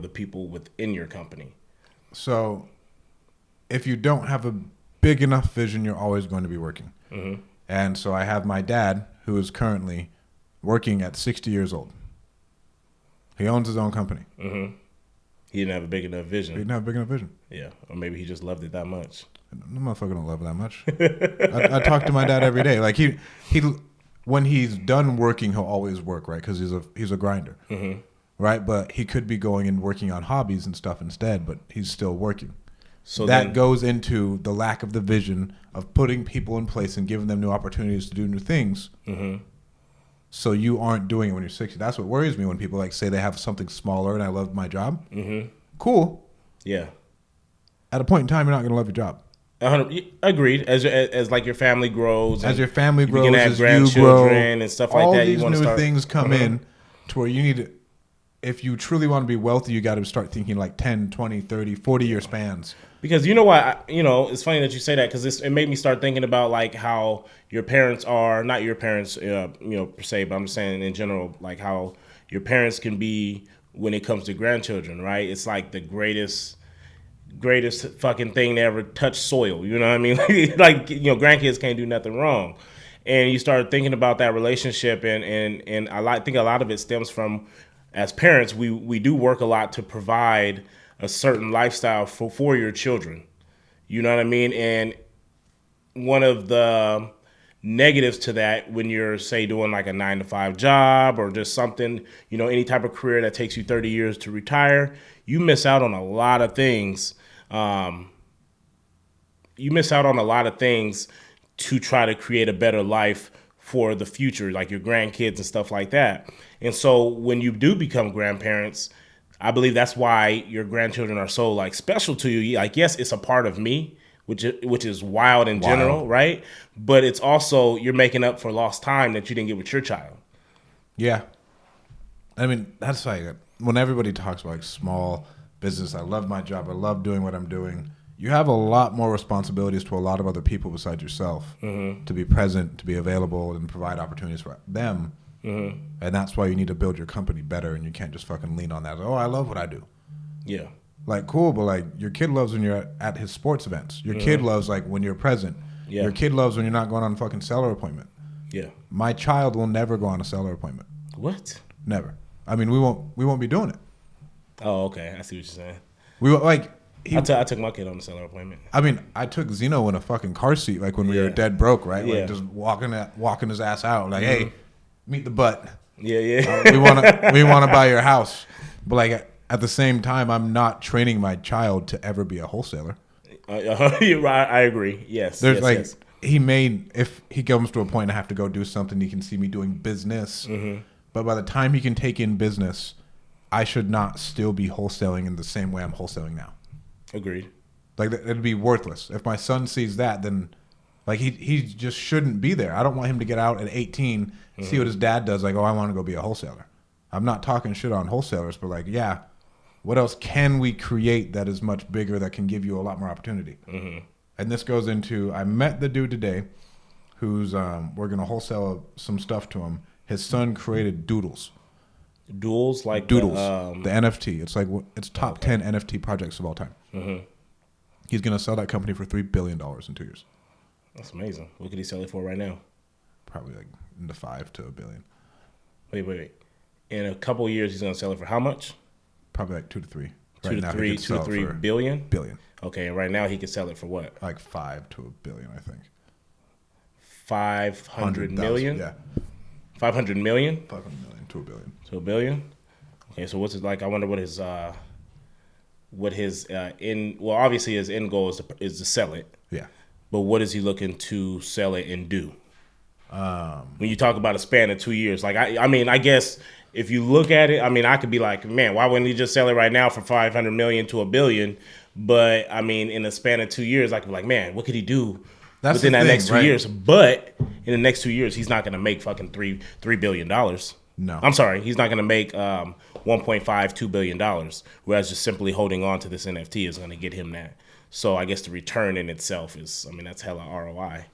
the people within your company? So if you don't have a big enough vision, you're always going to be working. Mm-hmm. And so I have my dad, who is currently working at 60 years old. He owns his own company. Mm-hmm. He didn't have a big enough vision. He didn't have a big enough vision. Yeah, or maybe he just loved it that much. The motherfucker don't love it that much. I talk to my dad every day. Like he, when he's done working, he'll always work, right? Because he's a grinder, mm-hmm. right? But he could be going and working on hobbies and stuff instead, but he's still working. So that goes into the lack of the vision of putting people in place and giving them new opportunities to do new things. Mm-hmm. So you aren't doing it when you're 60. That's what worries me when people like say they have something smaller and I love my job. Mm-hmm. Cool. Yeah. At a point in time, you're not going to love your job. 100, agreed. As like your family grows, as your family grows, you as grandchildren you grow, and stuff like that, all these new things come in to where you need to, if you truly want to be wealthy, you got to start thinking like 10, 20, 30, 40-year spans. Because you know what, it's funny that you say that because it made me start thinking about like how your parents are, not your parents, per se, but I'm just saying in general, like how your parents can be when it comes to grandchildren, right? It's like the greatest fucking thing to ever touch soil. You know what I mean? Like, grandkids can't do nothing wrong. And you start thinking about that relationship and I think a lot of it stems from, as parents, we do work a lot to provide a certain lifestyle for your children. You know what I mean? And one of the negatives to that when you're, say, doing like a 9-to-5 job or just something, any type of career that takes you 30 years to retire, you miss out on a lot of things. You miss out on a lot of things to try to create a better life for the future, like your grandkids and stuff like that. And so when you do become grandparents, I believe that's why your grandchildren are so like special to you. Like, yes, it's a part of me, which is wild in general, right? But it's also you're making up for lost time that you didn't get with your child. Yeah. I mean, that's like when everybody talks about like small business, I love my job, I love doing what I'm doing. You have a lot more responsibilities to a lot of other people besides yourself to be present, to be available, and provide opportunities for them. Mm-hmm. And that's why you need to build your company better, and you can't just fucking lean on that. Oh, I love what I do. Yeah. Like, cool, but like your kid loves when you're at his sports events. Your kid loves like when you're present. Yeah. Your kid loves when you're not going on a fucking seller appointment. Yeah. My child will never go on a seller appointment. What? Never. I mean, we won't be doing it. Oh, okay. I see what you're saying. We were like. I took my kid on a seller appointment. I mean, I took Zeno in a fucking car seat, like when we were dead broke, right? Yeah. Like just walking his ass out, like, hey, meet the butt. Yeah. We want to buy your house, but like at the same time, I'm not training my child to ever be a wholesaler. You're right. I agree. Yes. There's yes. If he comes to a point I have to go do something, he can see me doing business. Mm-hmm. But by the time he can take in business, I should not still be wholesaling in the same way I'm wholesaling now. Agreed. Like, it'd be worthless. If my son sees that, then, like, he just shouldn't be there. I don't want him to get out at 18, see what his dad does, like, oh, I want to go be a wholesaler. I'm not talking shit on wholesalers, but, like, yeah, what else can we create that is much bigger that can give you a lot more opportunity? Mm-hmm. And this goes into, I met the dude today who's, we're going to wholesale some stuff to him. His son created Doodles. Doodles? Like Doodles, the NFT. It's like, it's top 10 NFT projects of all time. Mm-hmm. He's going to sell that company for $3 billion in 2 years. That's amazing. What could he sell it for right now? Probably like in the $5 to $1 billion. Wait. In a couple of years, he's going to sell it for how much? Probably like 2 to 3. Two to three billion? Billion. Okay, and right now he can sell it for what? Like $5 to $1 billion, I think. 500 million? Yeah. 500 million? 500 million to $1 billion. To $1 billion? Okay, so what's it like? I wonder what his obviously his end goal is to sell it. Yeah. But what is he looking to sell it and do? When you talk about a span of 2 years, like I mean, I guess if you look at it, I mean, I could be like, man, why wouldn't he just sell it right now for 500 million to $1 billion? But I mean, in a span of 2 years, I could be like, man, what could he do within that next 2 years? But in the next 2 years, he's not going to make fucking $3 billion. No, I'm sorry, he's not going to make $1.52 billion. Whereas just simply holding on to this NFT is going to get him that. So I guess the return in itself is, I mean, that's hella ROI.